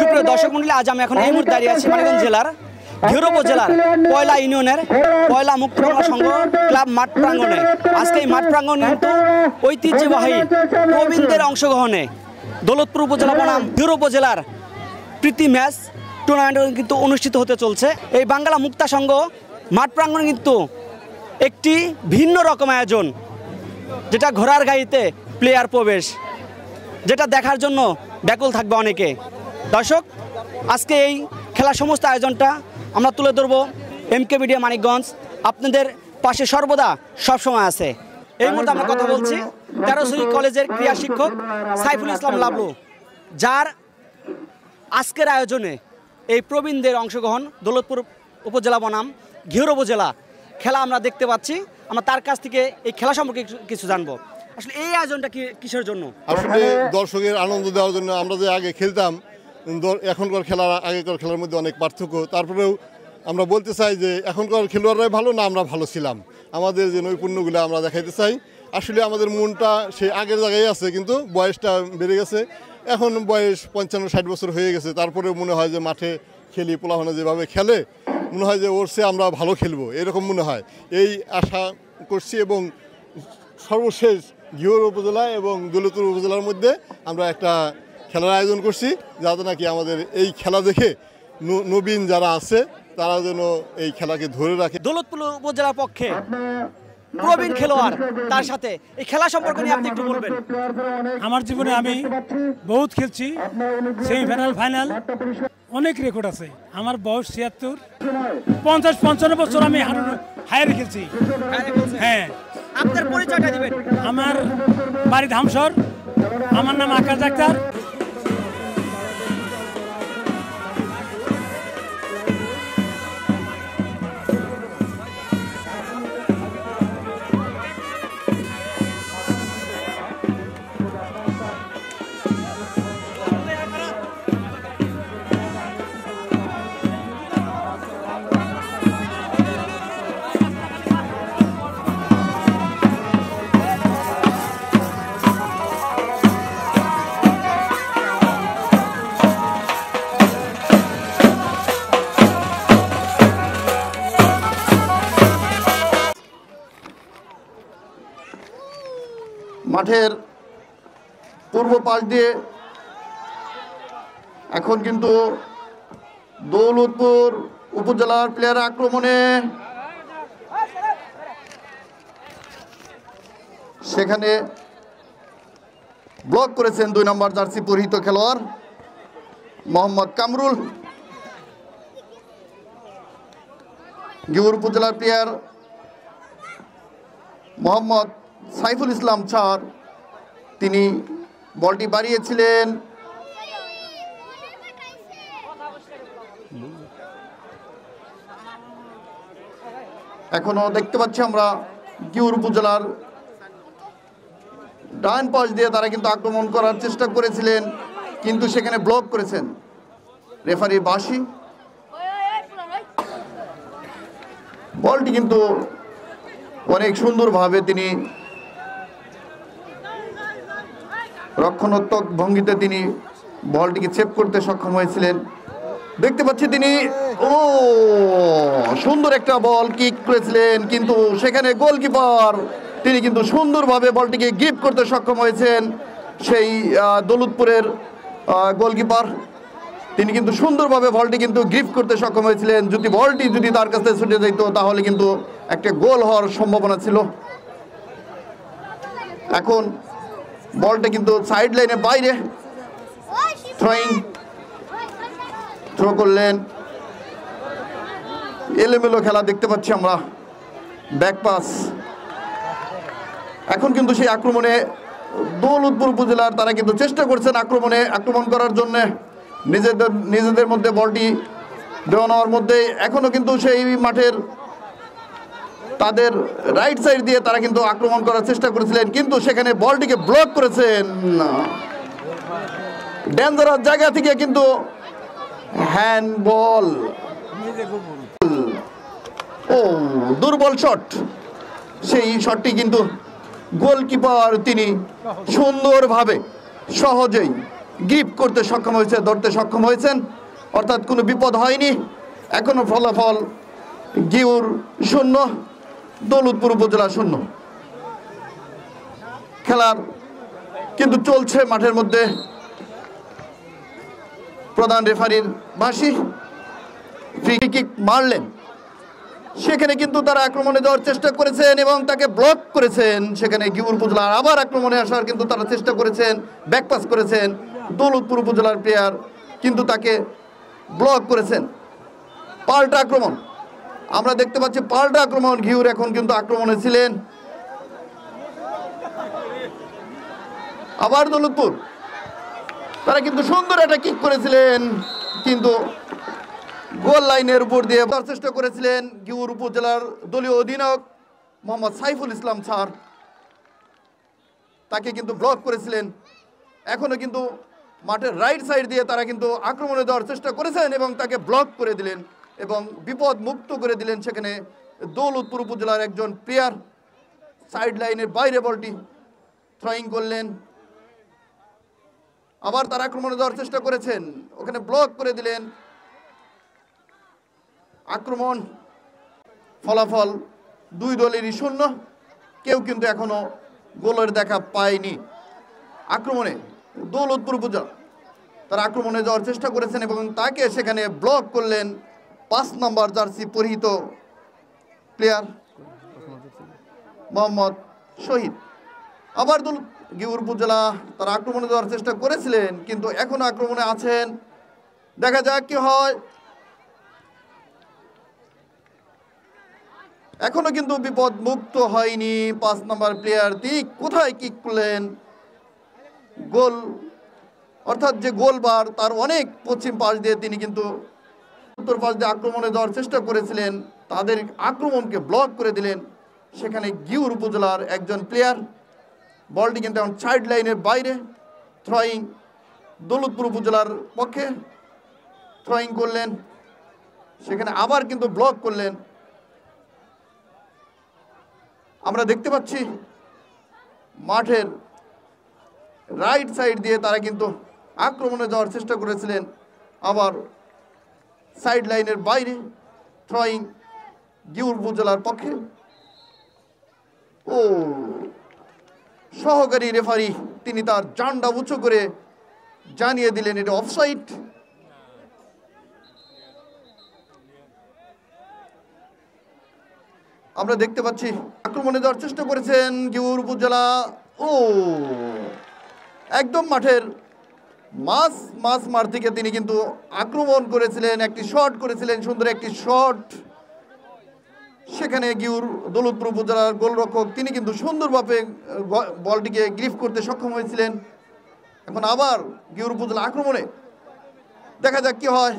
সুপ্রিয় দর্শক মণ্ডলী, আজ আমি এখন এই মুহূর্তে দাঁড়িয়ে আছি মানিকগঞ্জ জেলার ঘিওর উপজেলার পয়লা ইউনিয়নের পয়লা মুক্ত বাংলা সংঘ ক্লাব মাঠ প্রাঙ্গণে। আজকে এই মাঠ প্রাঙ্গণে কিন্তু ঐতিহ্যবাহী প্রবীণদের অংশগ্রহণে দৌলতপুর উপজেলা বনাম ঘিওর উপজেলার প্রীতি ম্যাচ টুর্নামেন্ট কিন্তু অনুষ্ঠিত হতে চলছে। এই বাংলা মুক্তা সংঘ মাঠ প্রাঙ্গণে কিন্তু একটি ভিন্ন রকম আয়োজন, যেটা ঘোড়ার গাড়িতে প্লেয়ার প্রবেশ, যেটা দেখার জন্য ব্যাকুল থাকবে অনেকে। দর্শক, আজকে এই খেলার সমস্ত আয়োজনটা আমরা তুলে ধরব। এমকে মিডিয়া মানিকগঞ্জ আপনাদের পাশে সর্বদা সবসময় আছে। এই মুহূর্তে আমরা কথা বলছি তেরোশরী কলেজের ক্রীড়া শিক্ষক সাইফুল ইসলাম লাবলু, যার আজকের আয়োজনে এই প্রবীণদের অংশগ্রহণ দৌলতপুর উপজেলা বনাম ঘিওর উপজেলা খেলা আমরা দেখতে পাচ্ছি। আমরা তার কাছ থেকে এই খেলা সম্পর্কে কিছু জানবো। আসলে এই আয়োজনটা কিসের জন্য? আসলে দর্শকের আনন্দ দেওয়ার জন্য। আমরা যে আগে খেলতাম, এখনকার খেলার আগেকার খেলার মধ্যে অনেক পার্থক্য। তারপরেও আমরা বলতে চাই যে এখনকার খেলোয়াড়রাই ভালো না আমরা ভালো ছিলাম, আমাদের যে নৈপুণ্যগুলো আমরা দেখাইতে চাই। আসলে আমাদের মনটা সেই আগের জায়গায় আছে, কিন্তু বয়সটা বেড়ে গেছে। এখন বয়স 55-60 বছর হয়ে গেছে। তারপরেও মনে হয় যে মাঠে খেলি, পোলাপানা যেভাবে খেলে মনে হয় যে ওর চেয়ে আমরা ভালো খেলবো, এরকম মনে হয়। এই আশা করছি এবং সর্বশেষ ঘিওর উপজেলা এবং দৌলতপুর উপজেলার মধ্যে আমরা একটা খেলার আয়োজন করছি, যাতে নাকি আমাদের এই খেলা দেখে নবীন যারা আছে তারা যেন এই খেলাকে ধরে রাখে। দৌলতপুর উপজেলার পক্ষে প্রবীণ খেলোয়াড়, তার সাথে এই খেলা সম্পর্কে নিয়ে আপনি একটু বলবেন। আমার জীবনে আমি বহুত খেলছি, সেমিফাইনাল, ফাইনাল, অনেক রেকর্ড আছে। আমার বয়স 76, 50-55 বছর আমি হায়ারে খেলছি। হ্যাঁ, আপনার পরিচয়টা দিবেন। আমার বাড়ি ধামসর, আমার নাম আকাশ ডাক্তার। মাঠের পূর্ব পাশ দিয়ে এখন কিন্তু দৌলতপুর উপজেলার প্লেয়ার আক্রমণে, সেখানে ব্লক করেছেন 2 নম্বর জার্সি পরিহিত খেলোয়াড় মোহাম্মদ কামরুল। ঘিওর উপজেলার প্লেয়ার মোহাম্মদ সাইফুল ইসলাম স্যার, তিনি বলটি বাড়িয়েছিলেন। এখনো দেখতে পাচ্ছি আমরা ঘিওর উপজেলার ডান পাশ দিয়ে তারা কিন্তু আক্রমণ করার চেষ্টা করেছিলেন, কিন্তু সেখানে ব্লক করেছেন রেফারি বাসি। বলটি কিন্তু অনেক সুন্দরভাবে তিনি রক্ষণাত্মক ভঙ্গিতে তিনি বলটিকে সেভ করতে সক্ষম হয়েছিলেন। দেখতে পাচ্ছি তিনি সুন্দর একটা বল কিক করেছিলেন, কিন্তু সেখানে গোলকিপার তিনি কিন্তু সুন্দরভাবে বলটিকে গ্রিপ করতে সক্ষম হয়েছেন। সেই দৌলতপুরের গোলকিপার তিনি কিন্তু সুন্দরভাবে বলটি কিন্তু গ্রিপ করতে সক্ষম হয়েছিলেন। বলটি যদি তার কাছে ছুটে যেত তাহলে কিন্তু একটা গোল হওয়ার সম্ভাবনা ছিল। এখন বলটা কিন্তু সাইড লাইনে বাইরে থ্রো করলেন। এলোমেলো খেলা দেখতে পাচ্ছি আমরা, ব্যাক পাস। এখন কিন্তু সেই আক্রমণে দৌলতপুর উপজেলার তারা কিন্তু চেষ্টা করছেন আক্রমণ করার জন্য, নিজেদের মধ্যে বলটি দেওয়া নেওয়ার মধ্যে। এখনো কিন্তু সেই মাঠের তাদের রাইট সাইড দিয়ে তারা কিন্তু আক্রমণ করার চেষ্টা করেছিলেন, কিন্তু সেখানে বলটিকে ব্লক করেছেন। ডেঞ্জারাস জায়গা থেকে কিন্তু হ্যান্ডবল, দুর্বল শট। সেই শটটি কিন্তু গোলকিপার তিনি সুন্দরভাবে সহজেই গ্রিপ করতে সক্ষম হয়েছে, ধরতে সক্ষম হয়েছেন, অর্থাৎ কোনো বিপদ হয়নি। এখনো ফলাফল গিউর 0, দৌলতপুর উপজেলা 0। খেলার কিন্তু চলছে মাঠের মধ্যে। প্রধান রেফারির বাঁশি, ফ্রি কিক মারলেন, সেখানে কিন্তু তারা আক্রমণে যাওয়ার চেষ্টা করেছেন এবং তাকে ব্লক করেছেন। সেখানে গিউর উপজেলার আবার আক্রমণে আসার কিন্তু তারা চেষ্টা করেছেন, ব্যাকপাস করেছেন দৌলতপুর উপজেলার প্লেয়ার, কিন্তু তাকে ব্লক করেছেন। পাল্টা আক্রমণ আমরা দেখতে পাচ্ছি, পাল্টা আক্রমণ। গিউর এখন কিন্তু আক্রমণে ছিলেন। আবার দৌলতপুর, তারা কিন্তু সুন্দর একটা কিক করেছিলেন, কিন্তু গোল লাইনের উপর দিয়ে চেষ্টা করেছিলেন গিউর উপজেলার দলীয় অধিনায়ক মোহাম্মদ সাইফুল ইসলাম স্যার, তাকে কিন্তু ব্লক করেছিলেন। এখনো কিন্তু মাঠের রাইট সাইড দিয়ে তারা কিন্তু আক্রমণে দেওয়ার চেষ্টা করেছেন এবং তাকে ব্লক করে দিলেন এবং বিপদ মুক্ত করে দিলেন। সেখানে দৌলতপুর উপজেলার একজন প্লেয়ার সাইড লাইনের বাইরে বলটি থ্রোয়িং করলেন। আবার তারা আক্রমণে দেওয়ার চেষ্টা করেছেন, ওখানে ব্লক করে দিলেন। আক্রমণ, ফলাফল 2 দলেরই 0, কেউ কিন্তু এখনো গোলের দেখা পায়নি। আক্রমণে দৌলতপুর উপজেলা তারা আক্রমণে যাওয়ার চেষ্টা করেছেন এবং তাকে সেখানে ব্লক করলেন 5 নম্বর জার্সি পরিহিত প্লেয়ার মোহাম্মদ শহীদ। আবার গিউর উপজেলা তারা আক্রমণে যাওয়ার চেষ্টা করেছিলেন, কিন্তু এখনো আক্রমণে আছেন। দেখা যাক কি হয়। এখনো কিন্তু বিপদ মুক্ত হয়নি 5 নম্বর প্লেয়ার। তিনি কোথায় কিক করলেন? গোল, অর্থাৎ যে গোলবার তার অনেক পশ্চিম পাশ দিয়ে তিনি কিন্তু উত্তর পাশ দিয়ে আক্রমণে যাওয়ার চেষ্টা করেছিলেন, তাদের আক্রমণকে ব্লক করে দিলেন। সেখানে গিউর উপজেলার একজন প্লেয়ার, বলটি কিন্তু এখন সাইড লাইনের বাইরে, থ্রোয়িং দৌলতপুর উপজেলার পক্ষে থ্রোয়িং করলেন, সেখানে আবার কিন্তু ব্লক করলেন। আমরা দেখতে পাচ্ছি মাঠের রাইট সাইড দিয়ে তারা কিন্তু আক্রমণে যাওয়ার চেষ্টা করেছিলেন, আবার সাইড লাইনের বাইরে থ্রোয়িং গিউর উপজেলার পক্ষে। ও সহকারী রেফারি তিনি তার জান্ডা উঁচু করে জানিয়ে দিলেন এটা অফসাইড। আমরা দেখতে পাচ্ছি আক্রমণে যাওয়ার চেষ্টা করেছেন গিউর উপজেলা। ও একদম মাঠের মাছ মার থেকে তিনি কিন্তু আক্রমণ করেছিলেন, একটি শট করেছিলেন, সুন্দর একটি শট। সেখানে গিউর দৌলতপুর উপজেলার গোলরক্ষক তিনি কিন্তু সুন্দরভাবে বলটিকে গ্রিপ করতে সক্ষম হয়েছিলেন। এখন আবার গিউর উপজেলা আক্রমণে, দেখা যাক কি হয়।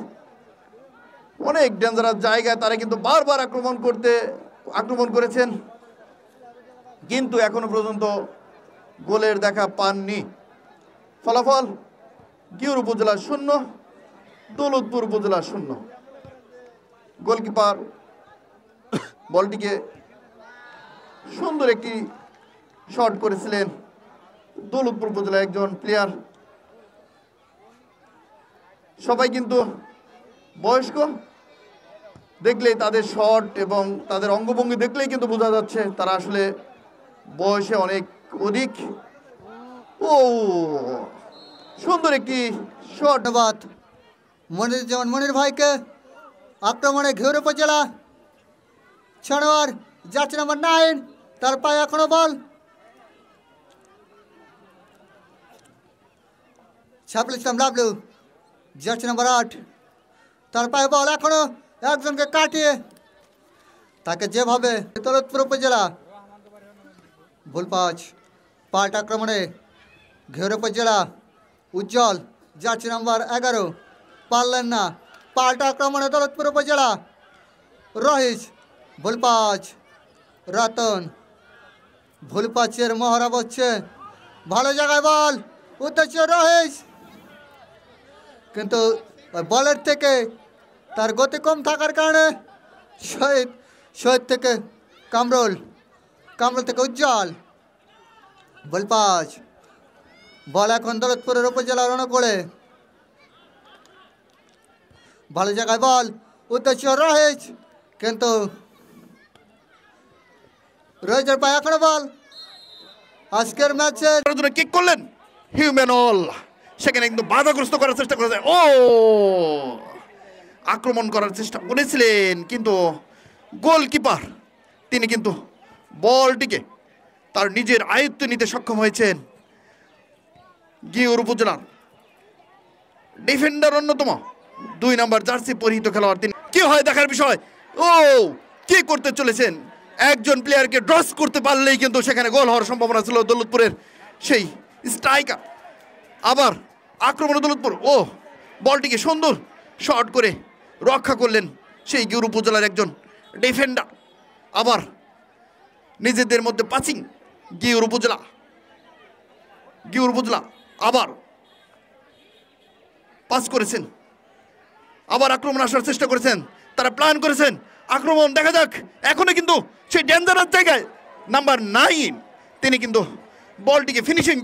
অনেক ডেঞ্জারাস জায়গায় তারা কিন্তু বারবার আক্রমণ করেছেন, কিন্তু এখনো পর্যন্ত গোলের দেখা পাননি। ফলাফল গিউর উপজেলা 0, দৌলতপুর উপজেলা 0। গোলকিপার বলটিকে সুন্দর একটি শট করেছিলেন দৌলতপুর উপজেলার একজন প্লেয়ার। সবাই কিন্তু বয়স্ক, দেখলেই তাদের শট এবং তাদের অঙ্গভঙ্গি দেখলেই কিন্তু বোঝা যাচ্ছে তারা আসলে বয়সে অনেক অধিক। ও সুন্দর একটি শট। ধন্যবাদ মনির ভাইকে। আক্রমণে ঘিউর উপজেলা 6 নম্বর জার্সি নাম্বার 9, তার পায়ে এখনো বল। সাইফুল ইসলাম লাবলু জার্সি নাম্বার 8, তার পায়ে বল এখনো একজনকে কাটিয়ে তাকে যেভাবে দৌলতপুর উপজেলা ভুল পাল্টা আক্রমণে ঘিউর উপজেলা উজ্জ্বল জার্সি নাম্বার 11 পারলেন না। পাল্টা আক্রমণে দৌলতপুর উপজেলা রহিস ভুল রতন ভুল পাচের মহড়া বসছে, ভালো জায়গায় বল, উদ্দেশ্য রহিস, কিন্তু বলের থেকে তার গতি কম থাকার কারণে শহীদ থেকে কামরুল থেকে উজ্জ্বল, ভুল বল এখন দৌলতপুরের উপজেলা রণকোড়ে ভালো জায়গায় বল উদ্দেশ্য রহিজ কিন্তু রহিজের পায়ে এখনো বল আজকের ম্যাচে কিক করলেন হিউম্যানল সেখানে কিন্তু বাধাগ্রস্ত করার চেষ্টা করেছে ও আক্রমণ করার চেষ্টা করেছিলেন কিন্তু গোলকিপার তিনি কিন্তু বলটিকে তার নিজের আয়ত্তে নিতে সক্ষম হয়েছেন গিউর উপজেলার ডিফেন্ডার অন্যতম 2 নম্বর জার্সি পরিহিত খেলোয়াড় তিনি কি হয় দেখার বিষয় ও কি করতে চলেছেন একজন প্লেয়ারকে ড্রস করতে পারলেই কিন্তু সেখানে গোল হওয়ার সম্ভাবনা ছিল দৌলতপুরের সেই স্ট্রাইকার আবার আক্রমণে দৌলতপুর ও বলটিকে সুন্দর শট করে রক্ষা করলেন সেই গিউর উপজেলার একজন ডিফেন্ডার আবার নিজেদের মধ্যে পাসিং গিউর উপজেলা আবার পাস করেছেন আবার আক্রমণ আসার চেষ্টা করেছেন তারা প্ল্যান করেছেন আক্রমণ দেখা যাক এখনো কিন্তু সেই ডেঞ্জারাস জায়গায় নাম্বার 9 তিনি কিন্তু বলটিকে ফিনিশিং